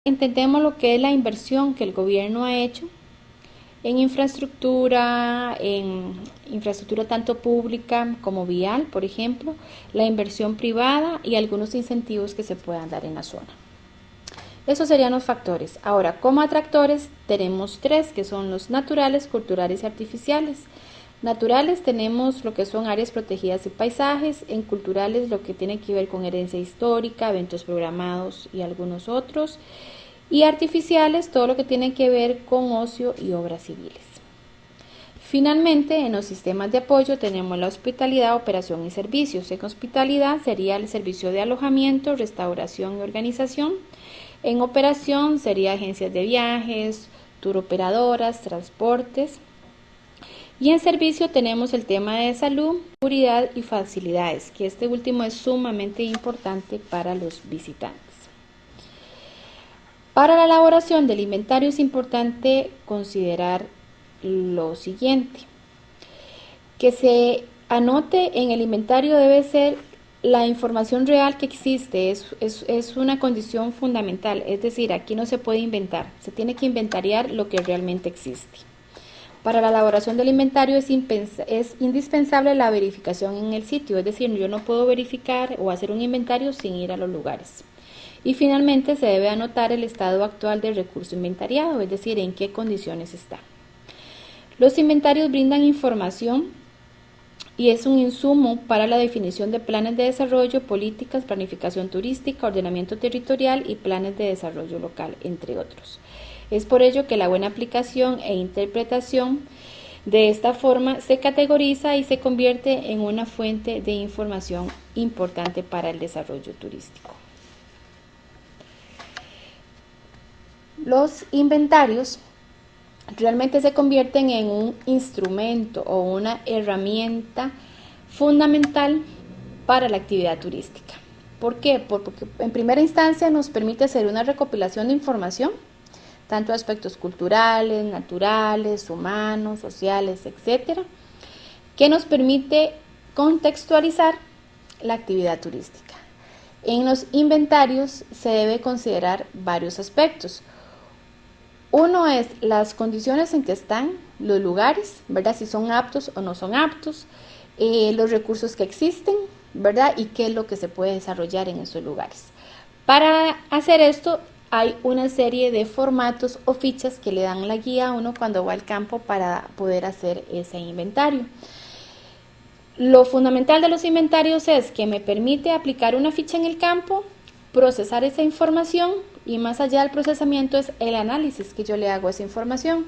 Entendemos lo que es la inversión que el gobierno ha hecho en infraestructura tanto pública como vial, por ejemplo, la inversión privada y algunos incentivos que se puedan dar en la zona. Esos serían los factores. Ahora, como atractores tenemos tres, que son los naturales, culturales y artificiales. Naturales tenemos lo que son áreas protegidas y paisajes, en culturales lo que tiene que ver con herencia histórica, eventos programados y algunos otros, y artificiales todo lo que tiene que ver con ocio y obras civiles. Finalmente, en los sistemas de apoyo tenemos la hospitalidad, operación y servicios. En hospitalidad sería el servicio de alojamiento, restauración y organización. En operación sería agencias de viajes, tour operadoras, transportes. Y en servicio tenemos el tema de salud, seguridad y facilidades, que este último es sumamente importante para los visitantes. Para la elaboración del inventario es importante considerar lo siguiente: que se anote en el inventario debe ser la información real que existe, es una condición fundamental, es decir, aquí no se puede inventar, se tiene que inventariar lo que realmente existe. Para la elaboración del inventario es indispensable la verificación en el sitio, es decir, yo no puedo verificar o hacer un inventario sin ir a los lugares. Y finalmente se debe anotar el estado actual del recurso inventariado, es decir, en qué condiciones está. Los inventarios brindan información y es un insumo para la definición de planes de desarrollo, políticas, planificación turística, ordenamiento territorial y planes de desarrollo local, entre otros. Es por ello que la buena aplicación e interpretación de esta forma se categoriza y se convierte en una fuente de información importante para el desarrollo turístico. Los inventarios realmente se convierten en un instrumento o una herramienta fundamental para la actividad turística. ¿Por qué? Porque en primera instancia nos permite hacer una recopilación de información, tanto aspectos culturales, naturales, humanos, sociales, etcétera, que nos permite contextualizar la actividad turística. En los inventarios se debe considerar varios aspectos. Uno es las condiciones en que están los lugares, ¿verdad? Si son aptos o no son aptos, los recursos que existen, ¿verdad? Y qué es lo que se puede desarrollar en esos lugares. Para hacer esto hay una serie de formatos o fichas que le dan la guía a uno cuando va al campo para poder hacer ese inventario. Lo fundamental de los inventarios es que me permite aplicar una ficha en el campo, procesar esa información y más allá del procesamiento es el análisis que yo le hago a esa información.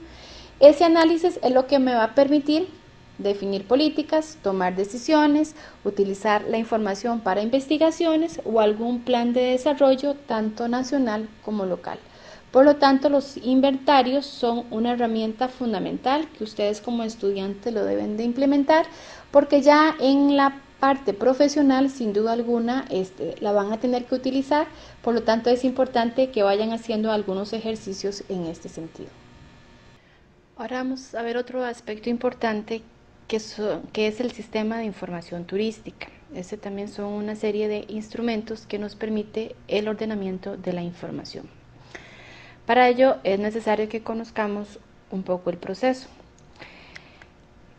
Ese análisis es lo que me va a permitir definir políticas, tomar decisiones, utilizar la información para investigaciones o algún plan de desarrollo tanto nacional como local. Por lo tanto, los inventarios son una herramienta fundamental que ustedes como estudiantes lo deben de implementar porque ya en la parte profesional, sin duda alguna, la van a tener que utilizar, por lo tanto es importante que vayan haciendo algunos ejercicios en este sentido. Ahora vamos a ver otro aspecto importante que es el sistema de información turística. Este también son una serie de instrumentos que nos permite el ordenamiento de la información. Para ello es necesario que conozcamos un poco el proceso.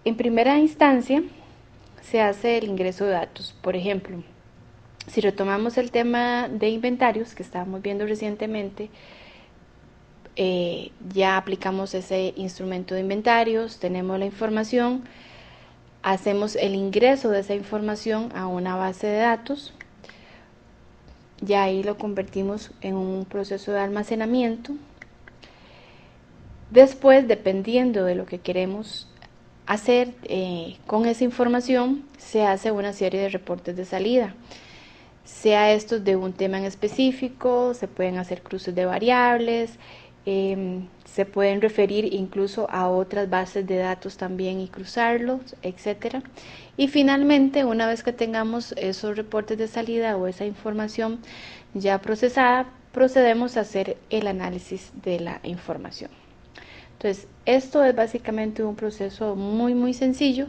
En primera instancia, se hace el ingreso de datos. Por ejemplo, si retomamos el tema de inventarios que estábamos viendo recientemente, ya aplicamos ese instrumento de inventarios, tenemos la información, hacemos el ingreso de esa información a una base de datos, ya ahí lo convertimos en un proceso de almacenamiento. Después, dependiendo de lo que queremos hacer con esa información, se hace una serie de reportes de salida, sea estos de un tema en específico, se pueden hacer cruces de variables, se pueden referir incluso a otras bases de datos también y cruzarlos, etcétera. Y finalmente, una vez que tengamos esos reportes de salida o esa información ya procesada, procedemos a hacer el análisis de la información. Entonces, esto es básicamente un proceso muy sencillo,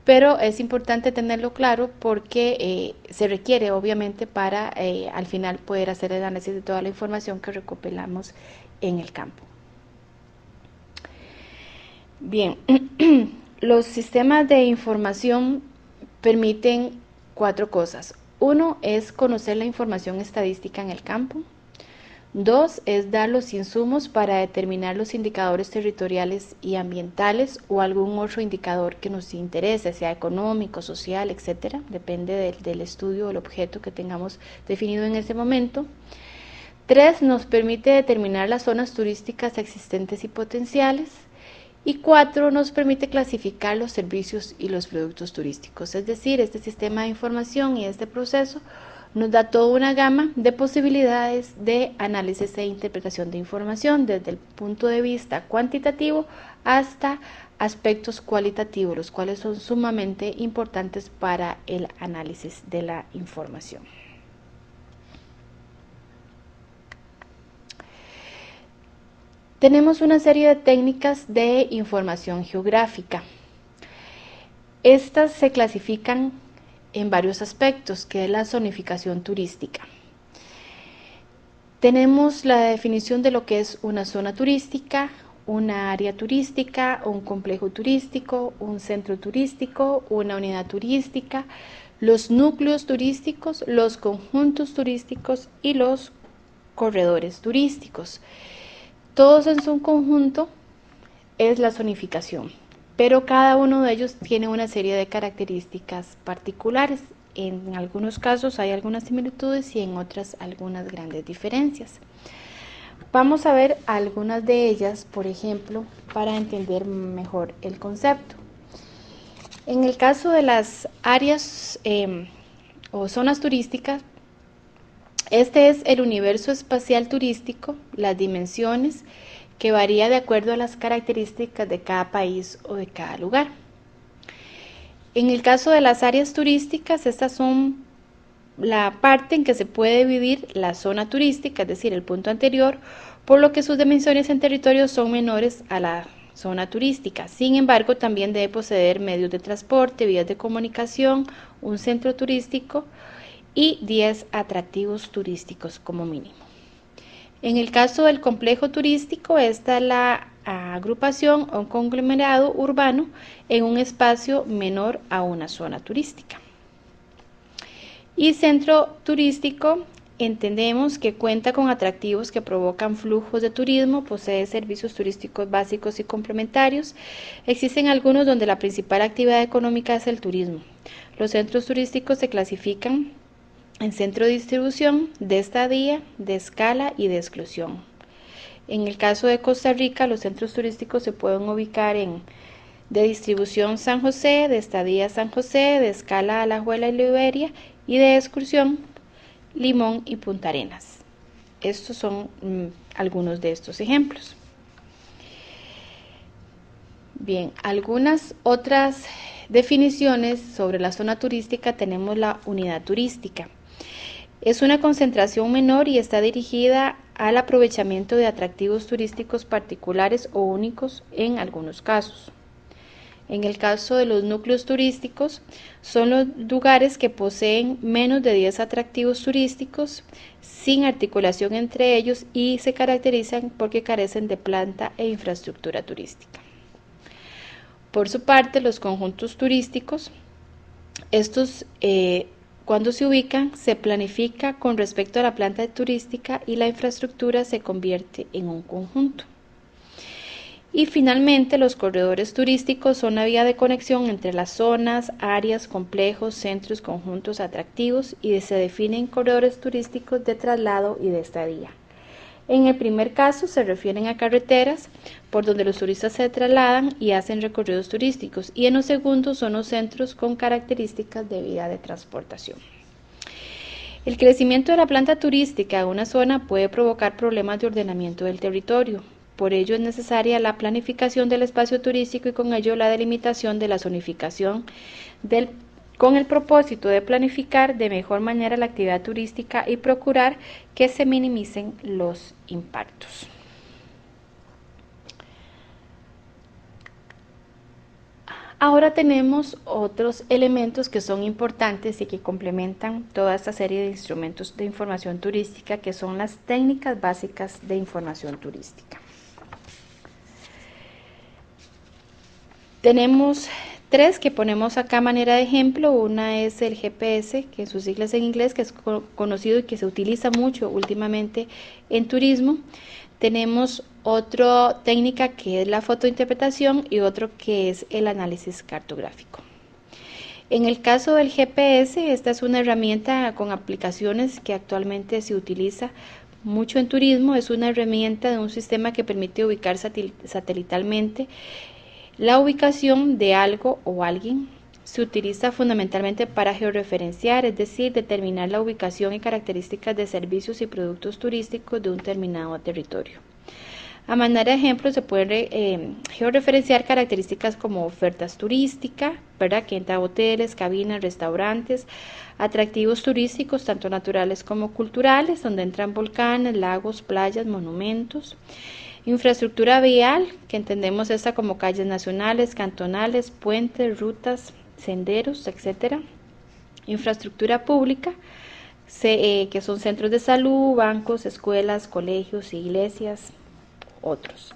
pero es importante tenerlo claro porque se requiere obviamente para al final poder hacer el análisis de toda la información que recopilamos en el campo. Bien, los sistemas de información permiten 4 cosas. 1 es conocer la información estadística en el campo. 2 es dar los insumos para determinar los indicadores territoriales y ambientales o algún otro indicador que nos interese, sea económico, social, etcétera, depende del estudio o el objeto que tengamos definido en ese momento. 3 nos permite determinar las zonas turísticas existentes y potenciales. Y 4 nos permite clasificar los servicios y los productos turísticos. Es decir, este sistema de información y este proceso nos da toda una gama de posibilidades de análisis e interpretación de información desde el punto de vista cuantitativo hasta aspectos cualitativos, los cuales son sumamente importantes para el análisis de la información. Tenemos una serie de técnicas de información geográfica. Estas se clasifican en varios aspectos, que es la zonificación turística. Tenemos la definición de lo que es una zona turística, una área turística, un complejo turístico, un centro turístico, una unidad turística, los núcleos turísticos, los conjuntos turísticos y los corredores turísticos. Todos en su conjunto es la zonificación, pero cada uno de ellos tiene una serie de características particulares. En algunos casos hay algunas similitudes y en otras algunas grandes diferencias. Vamos a ver algunas de ellas, por ejemplo, para entender mejor el concepto. En el caso de las áreas o zonas turísticas, este es el universo espacial turístico, las dimensiones, que varía de acuerdo a las características de cada país o de cada lugar. En el caso de las áreas turísticas, estas son la parte en que se puede vivir la zona turística, es decir, el punto anterior, por lo que sus dimensiones en territorio son menores a la zona turística. Sin embargo, también debe poseer medios de transporte, vías de comunicación, un centro turístico y 10 atractivos turísticos como mínimo. En el caso del complejo turístico, esta es la agrupación o un conglomerado urbano en un espacio menor a una zona turística. Y centro turístico, entendemos que cuenta con atractivos que provocan flujos de turismo, posee servicios turísticos básicos y complementarios. Existen algunos donde la principal actividad económica es el turismo. Los centros turísticos se clasifican en centro de distribución, de estadía, de escala y de exclusión. En el caso de Costa Rica, los centros turísticos se pueden ubicar en de distribución San José, de estadía San José, de escala Alajuela y Liberia y de excursión Limón y Punta Arenas. Estos son algunos de estos ejemplos. Bien, algunas otras definiciones sobre la zona turística. Tenemos la unidad turística. Es una concentración menor y está dirigida al aprovechamiento de atractivos turísticos particulares o únicos en algunos casos. En el caso de los núcleos turísticos, son los lugares que poseen menos de 10 atractivos turísticos, sin articulación entre ellos y se caracterizan porque carecen de planta e infraestructura turística. Por su parte, los conjuntos turísticos, estos cuando se ubican, se planifica con respecto a la planta turística y la infraestructura se convierte en un conjunto. Y finalmente, los corredores turísticos son la vía de conexión entre las zonas, áreas, complejos, centros, conjuntos atractivos y se definen corredores turísticos de traslado y de estadía. En el primer caso se refieren a carreteras por donde los turistas se trasladan y hacen recorridos turísticos, y en los segundos son los centros con características de vía de transportación. El crecimiento de la planta turística de una zona puede provocar problemas de ordenamiento del territorio. Por ello es necesaria la planificación del espacio turístico y con ello la delimitación de la zonificación con el propósito de planificar de mejor manera la actividad turística y procurar que se minimicen los impactos. Ahora tenemos otros elementos que son importantes y que complementan toda esta serie de instrumentos de información turística, que son las técnicas básicas de información turística. Tenemos tres que ponemos acá a manera de ejemplo. Una es el GPS, que sus siglas en inglés, que es conocido y que se utiliza mucho últimamente en turismo. Tenemos otra técnica que es la fotointerpretación y otro que es el análisis cartográfico. En el caso del GPS, esta es una herramienta con aplicaciones que actualmente se utiliza mucho en turismo. Es una herramienta de un sistema que permite ubicar satelitalmente la ubicación de algo o alguien. Se utiliza fundamentalmente para georreferenciar, es decir, determinar la ubicación y características de servicios y productos turísticos de un determinado territorio. A manera de ejemplo, se puede georreferenciar características como ofertas turísticas, ¿verdad?, que entra hoteles, cabinas, restaurantes, atractivos turísticos, tanto naturales como culturales, donde entran volcanes, lagos, playas, monumentos. Infraestructura vial, que entendemos esta como calles nacionales, cantonales, puentes, rutas, senderos, etc. Infraestructura pública, que son centros de salud, bancos, escuelas, colegios, iglesias, otros.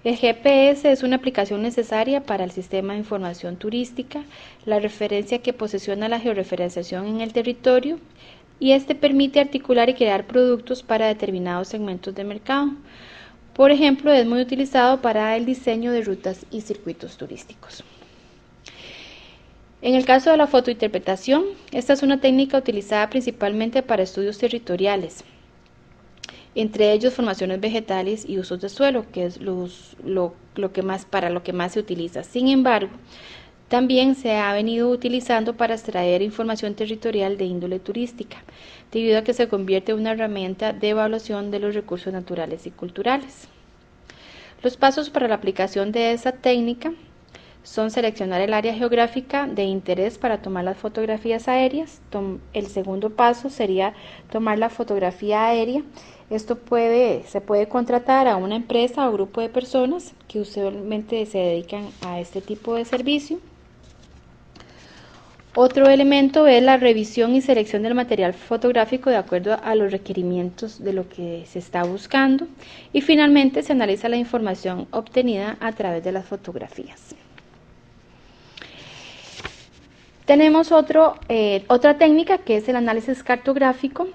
El GPS es una aplicación necesaria para el sistema de información turística, la referencia que posesiona la georreferenciación en el territorio, y este permite articular y crear productos para determinados segmentos de mercado. Por ejemplo, es muy utilizado para el diseño de rutas y circuitos turísticos. En el caso de la fotointerpretación, esta es una técnica utilizada principalmente para estudios territoriales, entre ellos formaciones vegetales y usos de suelo, que es para lo que más se utiliza. Sin embargo, también se ha venido utilizando para extraer información territorial de índole turística, debido a que se convierte en una herramienta de evaluación de los recursos naturales y culturales. Los pasos para la aplicación de esta técnica son seleccionar el área geográfica de interés para tomar las fotografías aéreas. El segundo paso sería tomar la fotografía aérea. Esto se puede contratar a una empresa o grupo de personas que usualmente se dedican a este tipo de servicio. Otro elemento es la revisión y selección del material fotográfico de acuerdo a los requerimientos de lo que se está buscando. Y finalmente se analiza la información obtenida a través de las fotografías. Tenemos otra técnica que es el análisis cartográfico,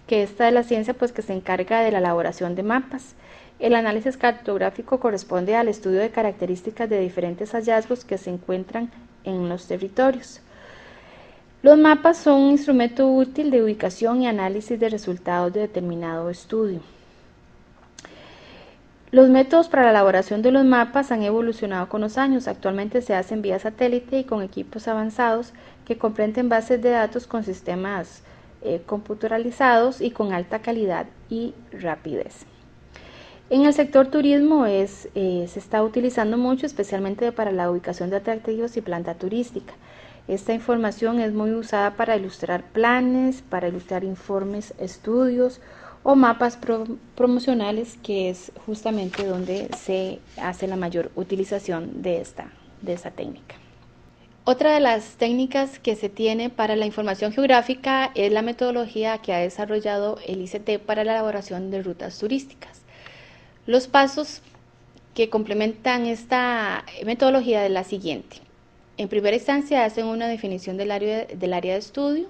que esta es la ciencia que se encarga de la elaboración de mapas. El análisis cartográfico corresponde al estudio de características de diferentes hallazgos que se encuentran en los territorios. Los mapas son un instrumento útil de ubicación y análisis de resultados de determinado estudio. Los métodos para la elaboración de los mapas han evolucionado con los años. Actualmente se hacen vía satélite y con equipos avanzados que comprenden bases de datos con sistemas computarizados y con alta calidad y rapidez. En el sector turismo se está utilizando mucho, especialmente para la ubicación de atractivos y planta turística. Esta información es muy usada para ilustrar planes, para ilustrar informes, estudios o mapas promocionales, que es justamente donde se hace la mayor utilización de esta técnica. Otra de las técnicas que se tiene para la información geográfica es la metodología que ha desarrollado el ICT para la elaboración de rutas turísticas. Los pasos que complementan esta metodología es la siguiente. En primera instancia hacen una definición del área de estudio,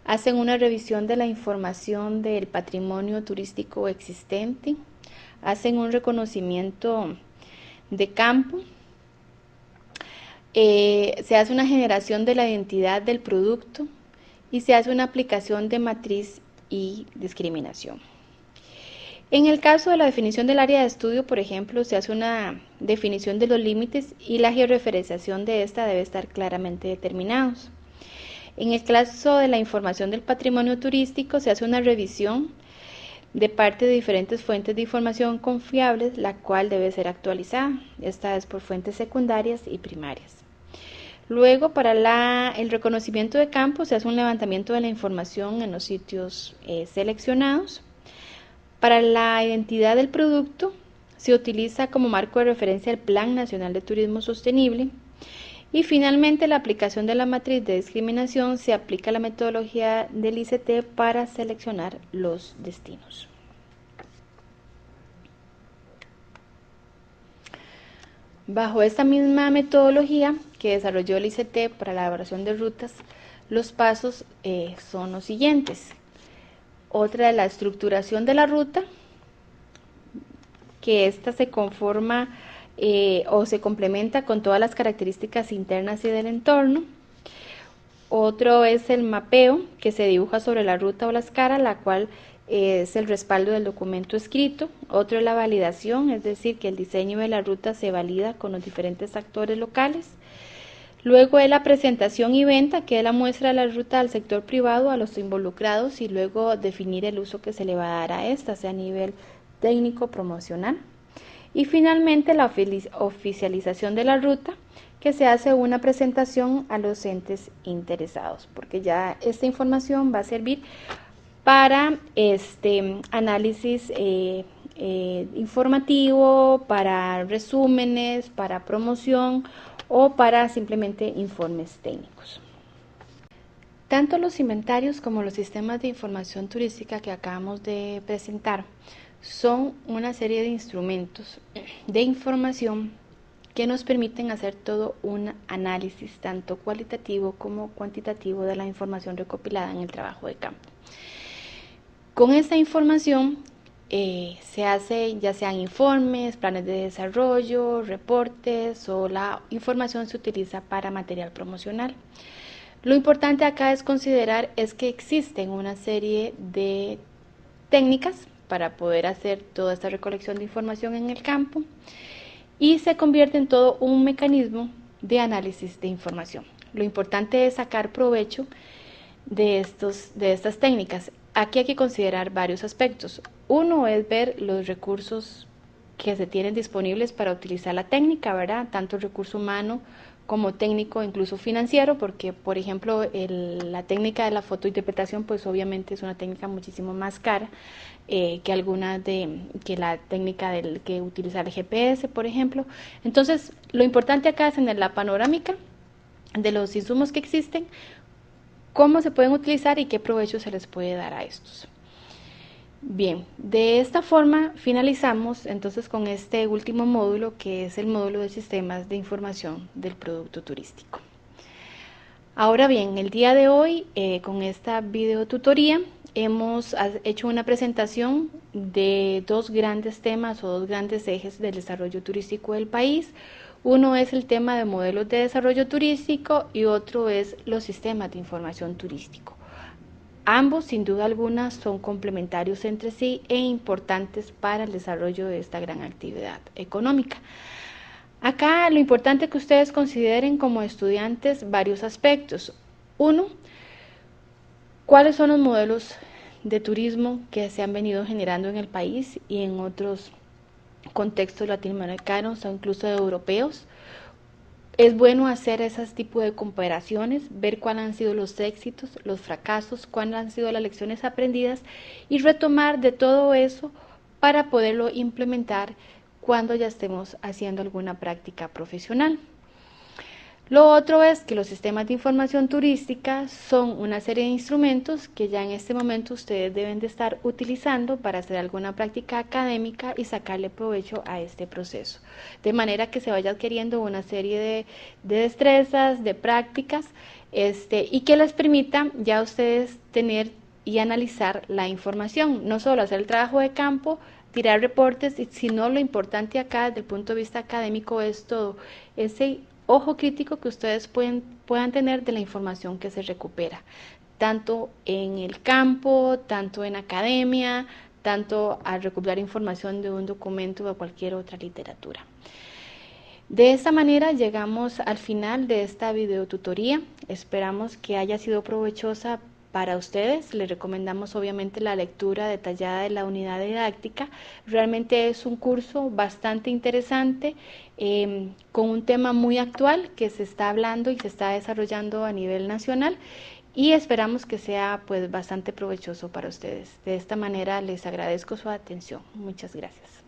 hacen una revisión de la información del patrimonio turístico existente, hacen un reconocimiento de campo, se hace una generación de la identidad del producto y se hace una aplicación de matriz y discriminación. En el caso de la definición del área de estudio, por ejemplo, se hace una definición de los límites y la georreferenciación de esta debe estar claramente determinados. En el caso de la información del patrimonio turístico, se hace una revisión de parte de diferentes fuentes de información confiables, la cual debe ser actualizada. Esta es por fuentes secundarias y primarias. Luego, para el reconocimiento de campo, se hace un levantamiento de la información en los sitios seleccionados. Para la identidad del producto, se utiliza como marco de referencia el Plan Nacional de Turismo Sostenible. Y finalmente, la aplicación de la matriz de discriminación se aplica a la metodología del ICT para seleccionar los destinos. Bajo esta misma metodología que desarrolló el ICT para la elaboración de rutas, los pasos son los siguientes. Otra es la estructuración de la ruta, que ésta se conforma o se complementa con todas las características internas y del entorno. Otro es el mapeo, que se dibuja sobre la ruta o la escala, la cual es el respaldo del documento escrito. Otro es la validación, es decir, que el diseño de la ruta se valida con los diferentes actores locales. Luego es la presentación y venta, que es la muestra de la ruta al sector privado, a los involucrados, y luego definir el uso que se le va a dar a esta, sea a nivel técnico, promocional. Y finalmente la oficialización de la ruta, que se hace una presentación a los entes interesados, porque ya esta información va a servir para análisis informativo, para resúmenes, para promoción o para simplemente informes técnicos. Tanto los inventarios como los sistemas de información turística que acabamos de presentar son una serie de instrumentos de información que nos permiten hacer todo un análisis tanto cualitativo como cuantitativo de la información recopilada en el trabajo de campo. Con esta información se hace ya sean informes, planes de desarrollo, reportes, o la información se utiliza para material promocional. Lo importante acá es considerar es que existen una serie de técnicas para poder hacer toda esta recolección de información en el campo y se convierte en todo un mecanismo de análisis de información. Lo importante es sacar provecho de estas técnicas. Aquí hay que considerar varios aspectos. Uno es ver los recursos que se tienen disponibles para utilizar la técnica, ¿verdad? Tanto el recurso humano como técnico, incluso financiero, porque por ejemplo la técnica de la fotointerpretación pues obviamente es una técnica muchísimo más cara que la técnica que utiliza el GPS, por ejemplo. Entonces lo importante acá es tener la panorámica de los insumos que existen, cómo se pueden utilizar y qué provecho se les puede dar a estos. Bien, de esta forma finalizamos entonces con este último módulo, que es el módulo de sistemas de información del producto turístico. Ahora bien, el día de hoy con esta videotutoría hemos hecho una presentación de dos grandes temas o dos grandes ejes del desarrollo turístico del país. Uno es el tema de modelos de desarrollo turístico y otro es los sistemas de información turístico. Ambos, sin duda alguna, son complementarios entre sí e importantes para el desarrollo de esta gran actividad económica. Acá lo importante es que ustedes consideren como estudiantes varios aspectos. Uno, ¿cuáles son los modelos de turismo que se han venido generando en el país y en otros contextos latinoamericanos o incluso europeos? Es bueno hacer ese tipo de comparaciones, ver cuáles han sido los éxitos, los fracasos, cuáles han sido las lecciones aprendidas y retomar de todo eso para poderlo implementar cuando ya estemos haciendo alguna práctica profesional. Lo otro es que los sistemas de información turística son una serie de instrumentos que ya en este momento ustedes deben de estar utilizando para hacer alguna práctica académica y sacarle provecho a este proceso, de manera que se vaya adquiriendo una serie de destrezas, de prácticas, y que les permita ya ustedes tener y analizar la información, no solo hacer el trabajo de campo, tirar reportes, sino lo importante acá desde el punto de vista académico es todo ese ojo crítico que ustedes puedan tener de la información que se recupera, tanto en el campo, tanto en academia, tanto al recuperar información de un documento o cualquier otra literatura. De esta manera llegamos al final de esta videotutoría. Esperamos que haya sido provechosa para ustedes. Les recomendamos obviamente la lectura detallada de la unidad didáctica. Realmente es un curso bastante interesante con un tema muy actual que se está hablando y se está desarrollando a nivel nacional y esperamos que sea pues bastante provechoso para ustedes. De esta manera les agradezco su atención. Muchas gracias.